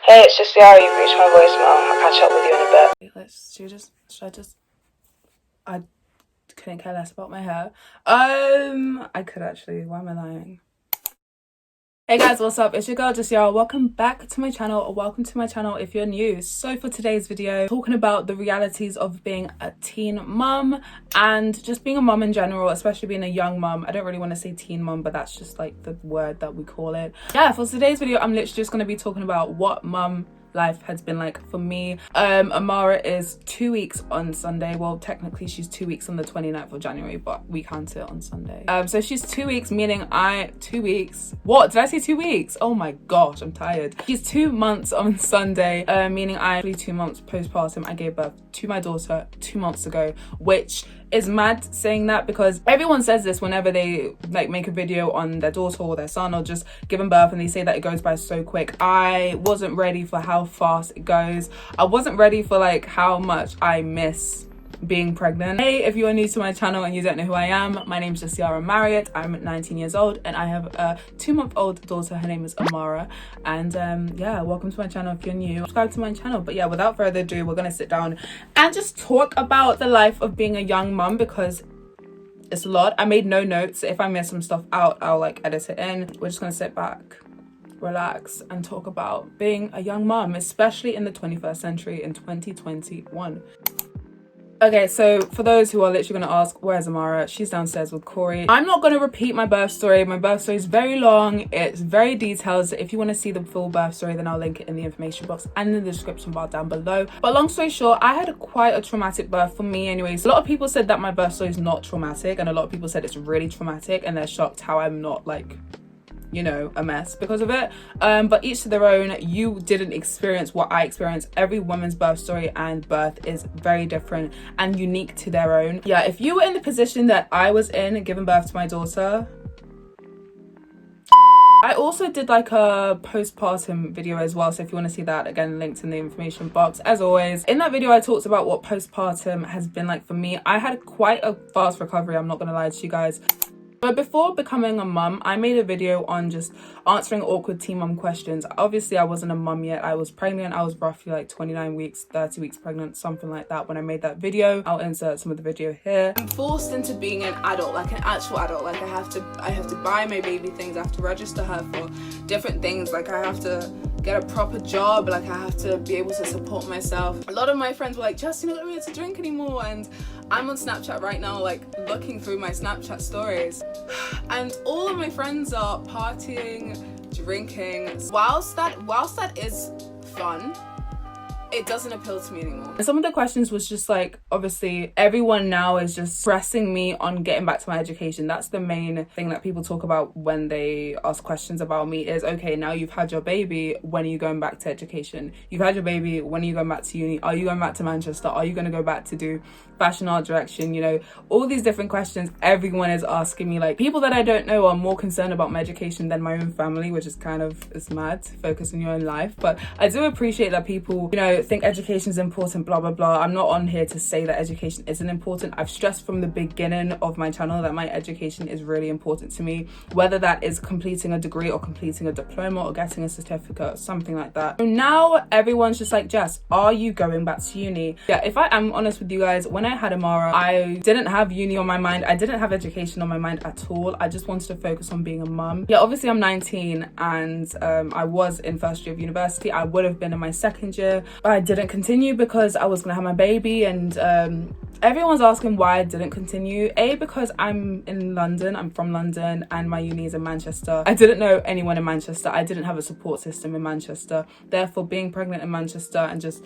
Hey, it's Jessiara. You've reached my voicemail. I'll catch up with you in a bit. I couldn't care less about my hair. I could actually. Why am I lying? Hey guys, what's up? It's your girl Jessiara. Welcome back to my channel, or welcome to my channel if you're new. So for today's video, talking about the realities of being a teen mum and just being a mum in general, especially being a young mum. I don't really want to say teen mum, but that's just like the word that we call it. Yeah, for today's video, I'm literally just going to be talking about what mum life has been like for me. Amara is 2 weeks on Sunday. Well, technically she's 2 weeks on the 29th of January, but we count it on Sunday. So she's 2 weeks, meaning 2 weeks. What? Did I say 2 weeks? Oh my gosh, I'm tired. She's 2 months on Sunday, meaning actually 2 months postpartum. I gave birth to my daughter 2 months ago, which is mad saying that because everyone says this whenever they like make a video on their daughter or their son or just giving birth, and they say that it goes by so quick. I wasn't ready for how fast it goes. I wasn't ready for like how much I miss being pregnant. Hey, if you are new to my channel and you don't know who I am, my name's Jessiara Marriott. I'm 19 years old and I have a 2-month-old daughter. Her name is Amara, and yeah, welcome to my channel. If you're new, subscribe to my channel. But yeah, without further ado, we're gonna sit down and just talk about the life of being a young mum, because it's a lot. I made no notes. If I miss some stuff out, I'll like edit it in. We're just gonna sit back, relax, and talk about being a young mum, especially in the 21st century in 2021. Okay, so for those who are literally going to ask, where's Amara? She's downstairs with Corey. I'm not going to repeat my birth story. My birth story is very long. It's very detailed. So if you want to see the full birth story, then I'll link it in the information box and in the description bar down below. But long story short, I had quite a traumatic birth for me anyways. A lot of people said that my birth story is not traumatic, and a lot of people said it's really traumatic, and they're shocked how I'm not like, you know, a mess because of it. But each to their own. You didn't experience what I experienced. Every woman's birth story and birth is very different and unique to their own. Yeah, if you were in the position that I was in, giving birth to my daughter, I also did like a postpartum video as well, so if you want to see that, again, linked in the information box. As always, in that video I talked about what postpartum has been like for me. I had quite a fast recovery, I'm not gonna lie to you guys. But before becoming a mum, I made a video on just answering awkward teen mum questions. Obviously, I wasn't a mum yet. I was pregnant. I was roughly like 29 weeks, 30 weeks pregnant, something like that when I made that video. I'll insert some of the video here. I'm forced into being an adult, like an actual adult. Like I have to buy my baby things. I have to register her for different things. Like I have to get a proper job. Like I have to be able to support myself. A lot of my friends were like, Jess, you're not going to drink anymore. And I'm on Snapchat right now, like looking through my Snapchat stories, and all of my friends are partying, drinking. Whilst that is fun, it doesn't appeal to me anymore. And some of the questions was just like, obviously everyone now is just pressing me on getting back to my education. That's the main thing that people talk about when they ask questions about me is, okay, now you've had your baby, when are you going back to education? You've had your baby, when are you going back to uni? Are you going back to Manchester? Are you going to go back to do fashion art direction? You know, all these different questions everyone is asking me. Like people that I don't know are more concerned about my education than my own family, which is kind of, it's mad. Focus on your own life. But I do appreciate that people, you know, think education is important, blah blah blah. I'm not on here to say that education isn't important. I've stressed from the beginning of my channel that my education is really important to me, whether that is completing a degree or completing a diploma or getting a certificate or something like that. So now everyone's just like, Jess, are you going back to uni? Yeah, if I am honest with you guys, when I had Amara, I didn't have uni on my mind. I didn't have education on my mind at all. I just wanted to focus on being a mum. Yeah, obviously I'm 19 and I was in first year of university. I would have been in my second year, but I didn't continue because I was gonna have my baby. And everyone's asking why I didn't continue. Because I'm in London, I'm from London, and my uni is in Manchester. I didn't know anyone in Manchester. I didn't have a support system in Manchester. Therefore, being pregnant in Manchester and just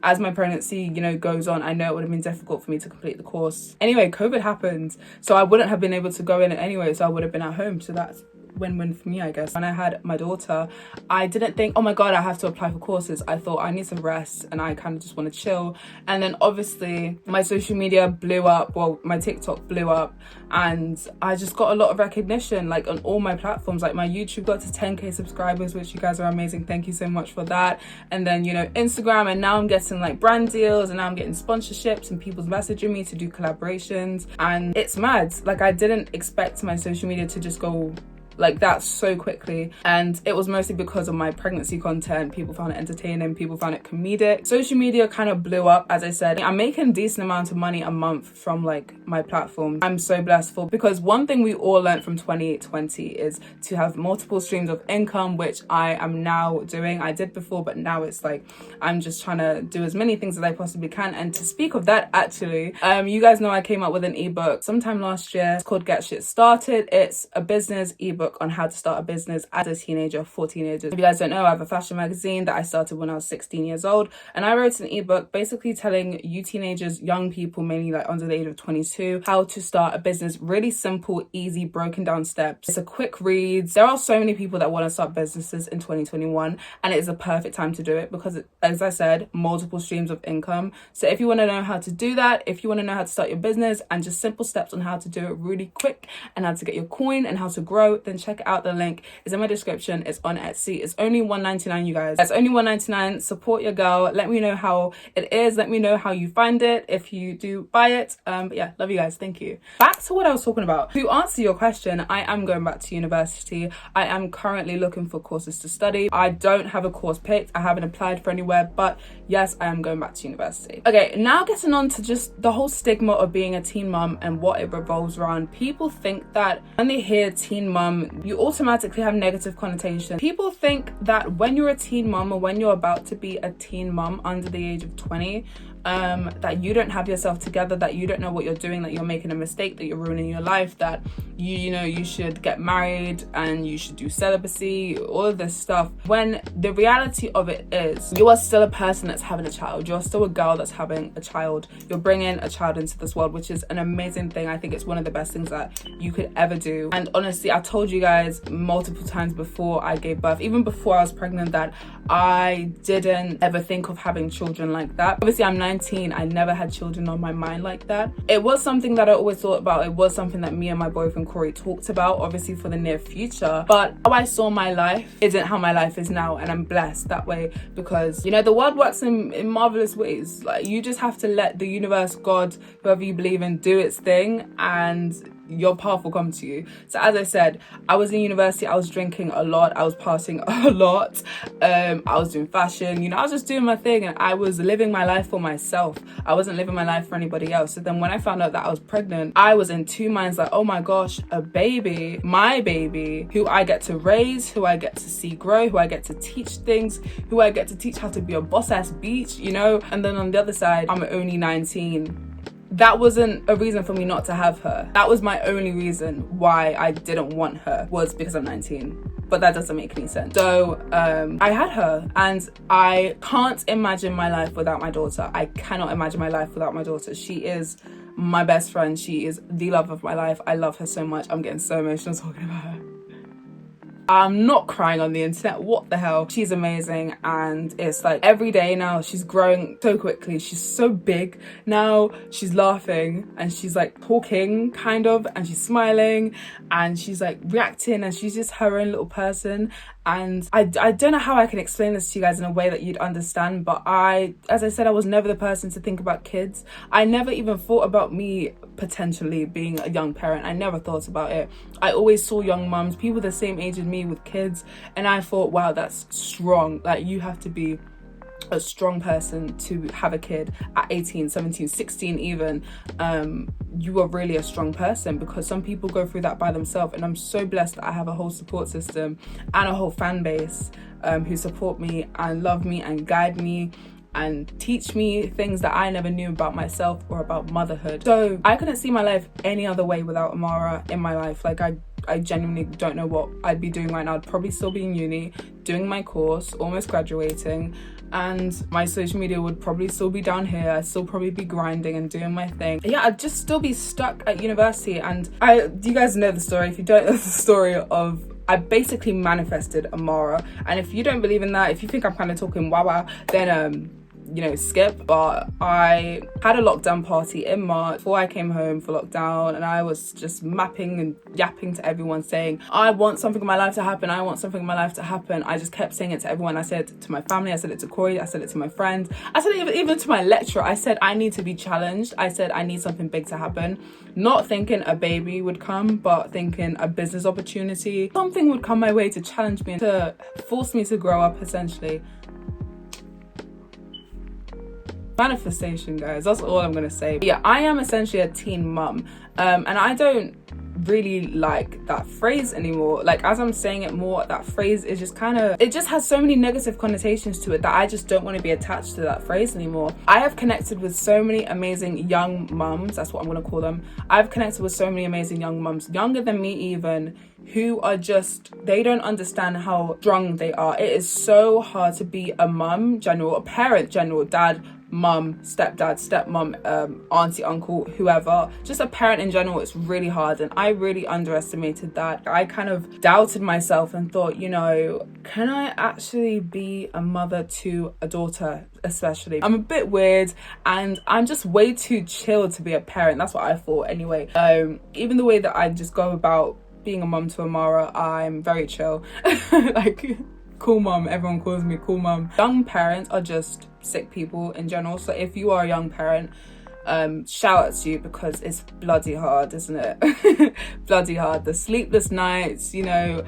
as my pregnancy, you know, goes on, I know it would have been difficult for me to complete the course. Anyway, COVID happened, so I wouldn't have been able to go in it anyway, so I would have been at home. So that's win-win for me, I guess. When I had my daughter, I didn't think, oh my god, I have to apply for courses. I thought I need some rest and I kind of just want to chill. And then obviously my social media blew up, well, my TikTok blew up, and I just got a lot of recognition, like on all my platforms. Like my YouTube got to 10k subscribers, which you guys are amazing, thank you so much for that. And then, you know, Instagram, and now I'm getting like brand deals, and now I'm getting sponsorships and people's messaging me to do collaborations, and it's mad. Like I didn't expect my social media to just go like that so quickly. And it was mostly because of my pregnancy content. People found it entertaining, people found it comedic. Social media kind of blew up. As I said, I'm making a decent amount of money a month from like my platform. I'm so blessed for, because one thing we all learned from 2020 is to have multiple streams of income, which I am now doing. I did before, but now it's like I'm just trying to do as many things as I possibly can. And to speak of that, actually, you guys know I came up with an ebook sometime last year. It's called Get Shit Started. It's a business ebook on how to start a business as a teenager for teenagers. If you guys don't know, I have a fashion magazine that I started when I was 16 years old, and I wrote an ebook basically telling you teenagers, young people, mainly like under the age of 22, how to start a business. Really simple, easy, broken down steps. It's a quick read. There are so many people that want to start businesses in 2021, and it is a perfect time to do it because, as I said, multiple streams of income. So if you want to know how to do that, if you want to know how to start your business and just simple steps on how to do it really quick and how to get your coin and how to grow, then check out the link. It's in my description. It's on Etsy. It's only $1.99, you guys. It's only $1.99. Support your girl. Let me know how it is. Let me know how you find it if you do buy it. But yeah, love you guys. Thank you. Back to what I was talking about. To answer your question, I am going back to university. I am currently looking for courses to study. I don't have a course picked. I haven't applied for anywhere, but yes, I am going back to university. Okay, now getting on to just the whole stigma of being a teen mum and what it revolves around. People think that when they hear teen mum, you automatically have negative connotation. People think that when you're a teen mum or when you're about to be a teen mum under the age of 20, that you don't have yourself together, that you don't know what you're doing, that you're making a mistake, that you're ruining your life, that you know you should get married and you should do celibacy, all of this stuff. When the reality of it is, you are still a person that's having a child. You're still a girl that's having a child. You're bringing a child into this world, which is an amazing thing. I think it's one of the best things that you could ever do. And honestly, I told you guys multiple times before I gave birth, even before I was pregnant, that I didn't ever think of having children like that. Obviously, I'm 19. I never had children on my mind like that. It was something that I always thought about. It was something that me and my boyfriend Corey talked about, obviously for the near future. But how I saw my life isn't how my life is now, and I'm blessed that way because, you know, the world works in marvelous ways. Like, you just have to let the universe, God, whoever you believe in, do its thing, and your path will come to you. So as I said, I was in university, I was drinking a lot, I was partying a lot, I was doing fashion, you know, I was just doing my thing, and I was living my life for myself. I wasn't living my life for anybody else. So then when I found out that I was pregnant, I was in two minds, like, oh my gosh, a baby, my baby, who I get to raise, who I get to see grow, who I get to teach things, who I get to teach how to be a boss ass bitch, you know. And then on the other side, I'm only 19. That wasn't a reason for me not to have her. That was my only reason why I didn't want her, was because I'm 19. But that doesn't make any sense. So I had her, and I can't imagine my life without my daughter. I cannot imagine my life without my daughter. She is my best friend. She is the love of my life. I love her so much. I'm getting so emotional talking about her. I'm not crying on the internet, what the hell. She's amazing, and it's like every day now she's growing so quickly. She's so big now. She's laughing and she's like talking kind of, and she's smiling and she's like reacting, and she's just her own little person. And I don't know how I can explain this to you guys in a way that you'd understand, but as I said, I was never the person to think about kids. I never even thought about me potentially being a young parent. I never thought about it. I always saw young mums, people the same age as me with kids, and I thought, wow, that's strong. Like, you have to be a strong person to have a kid at 18, 17, 16 even. You are really a strong person, because some people go through that by themselves, and I'm so blessed that I have a whole support system and a whole fan base who support me and love me and guide me and teach me things that I never knew about myself or about motherhood. So I couldn't see my life any other way without Amara in my life. Like, I genuinely don't know what I'd be doing right now. I'd probably still be in uni, doing my course, almost graduating, and my social media would probably still be down here. I'd still probably be grinding and doing my thing. Yeah, I'd just still be stuck at university. And you guys know the story. If you don't know the story of, I basically manifested Amara. And if you don't believe in that, if you think I'm kind of talking wawa, then you know, skip. But I had a lockdown party in March before I came home for lockdown, and I was just mapping and yapping to everyone saying, I want something in my life to happen, I want something in my life to happen. I just kept saying it to everyone. I said it to my family, I said it to Corey, I said it to my friends, I said it even to my lecturer. I said I need to be challenged. I said I need something big to happen. Not thinking a baby would come, but thinking a business opportunity, something would come my way to challenge me, to force me to grow up, essentially. Manifestation, guys, that's all I'm gonna say. But yeah, I am essentially a teen mum, and I don't really like that phrase anymore. Like, as I'm saying it more, that phrase is just kind of, it just has so many negative connotations to it that I just don't want to be attached to that phrase anymore. I have connected with so many amazing young mums, that's what I'm going to call them. I've connected with so many amazing young mums, younger than me even, who are just, they don't understand how strong they are. It is so hard to be a mum, general, a parent, general, dad, mum, stepdad, stepmom, auntie, uncle, whoever, just a parent in general. It's really hard, and I really underestimated that. I kind of doubted myself and thought, you know, can I actually be a mother to a daughter? Especially, I'm a bit weird and I'm just way too chill to be a parent. That's what I thought anyway. Even the way that I just go about being a mum to Amara, I'm very chill. Like, cool mum, everyone calls me cool mum. Young parents are just sick people in general, so if you are a young parent, shout out to you, because it's bloody hard, isn't it? Bloody hard. The sleepless nights, you know,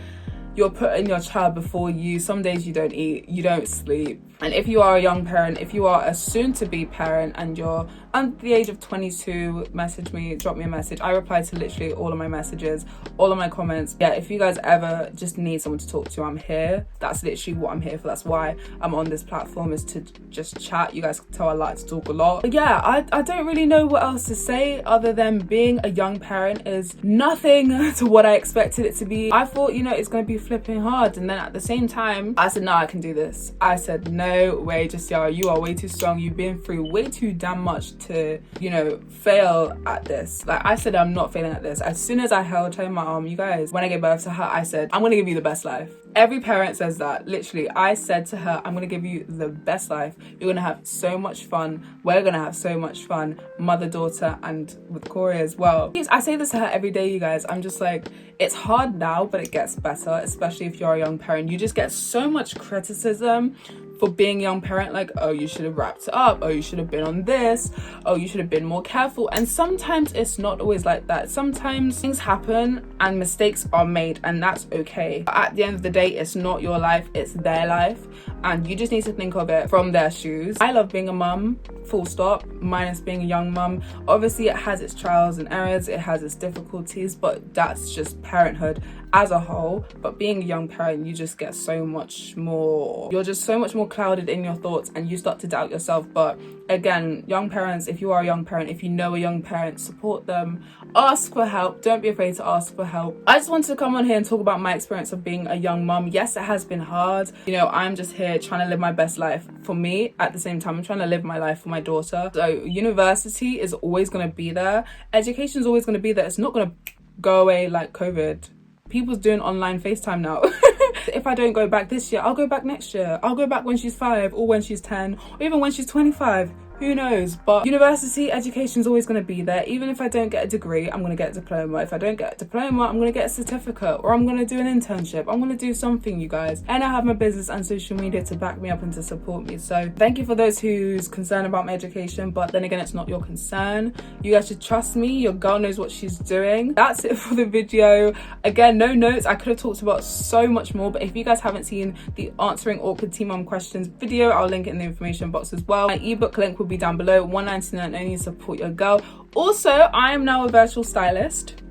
you're putting your child before you. Some days you don't eat, you don't sleep. And if you are a young parent, if you are a soon-to-be parent and you're under the age of 22, message me, drop me a message. I reply to literally all of my messages, all of my comments. Yeah, if you guys ever just need someone to talk to, I'm here. That's literally what I'm here for. That's why I'm on this platform, is to just chat. You guys can tell I like to talk a lot. But yeah, I don't really know what else to say other than being a young parent is nothing to what I expected it to be. I thought, you know, it's going to be flipping hard. And then at the same time, I said, no, I can do this. I said, no way, Jessiara, you are way too strong. You've been through way too damn much to, you know, fail at this. Like, I said, I'm not failing at this. As soon as I held her in my arm, you guys, when I gave birth to her, I said, I'm going to give you the best life. Every parent says that. Literally, I said to her, I'm going to give you the best life. You're going to have so much fun. We're going to have so much fun. Mother, daughter, and with Corey as well. I say this to her every day, you guys. I'm just like, it's hard now, but it gets better, especially if you're a young parent. You just get so much criticism for being a young parent, like, oh, you should have wrapped it up, oh, you should have been on this, oh, you should have been more careful. And sometimes it's not always like that. Sometimes things happen and mistakes are made, and that's okay. But at the end of the day, it's not your life, it's their life, and you just need to think of it from their shoes. I love being a mum, full stop, minus being a young mum. Obviously, it has its trials and errors, it has its difficulties, but that's just parenthood as a whole. But being a young parent, you just get so much more, you're just so much more clouded in your thoughts, and you start to doubt yourself. But again, young parents, if you are a young parent, if you know a young parent, support them, ask for help, don't be afraid to ask for help. I just wanted to come on here and talk about my experience of being a young mum. Yes, it has been hard, you know. I'm just here trying to live my best life for me. At the same time, I'm trying to live my life for my daughter. So university is always going to be there, education is always going to be there. It's not going to go away like COVID. People's doing online FaceTime now. If I don't go back this year, I'll go back next year. I'll go back when she's 5, or when she's 10, or even when she's 25. Who knows? But university education is always going to be there. Even if I don't get a degree, I'm going to get a diploma. If I don't get a diploma, I'm going to get a certificate, or I'm going to do an internship. I'm going to do something, you guys. And I have my business and social media to back me up and to support me. So thank you for those who's concerned about my education, but then again, it's not your concern. You guys should trust me. Your girl knows what she's doing. That's it for the video. Again, no notes. I could have talked about so much more, but if you guys haven't seen the answering awkward teen mum questions video, I'll link it in the information box as well. My ebook link will be down below. $1.99 only. Support your girl. Also, I am now a virtual stylist.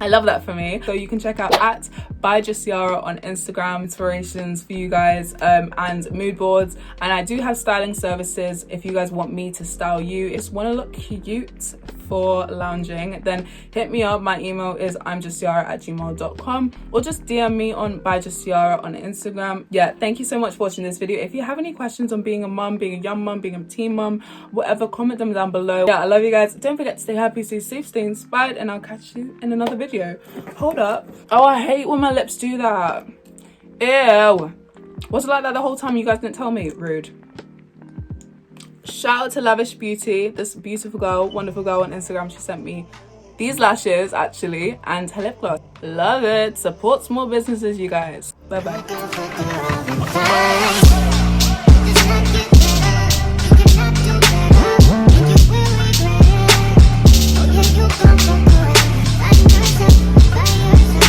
I love that for me. So you can check out at @Jessiara on Instagram, inspirations for you guys, and mood boards. And I do have styling services if you guys want me to style you. Just want to look cute for lounging, then hit me up. My email is imjessiara@gmail.com, or just DM me on @Jessiara on Instagram. Yeah, thank you so much for watching this video. If you have any questions on being a mum, being a young mum, being a teen mum, whatever, comment them down below. Yeah, I love you guys. Don't forget to stay happy, stay safe, stay inspired, and I'll catch you in another video. Hold up. Oh, I hate when my lips do that. Ew. Was it like that the whole time? You guys didn't tell me? Rude. shout out to Lavish Beauty, this beautiful girl, wonderful girl on Instagram. She sent me these lashes actually and her lip gloss. Love it. Support small businesses, you guys. Bye bye.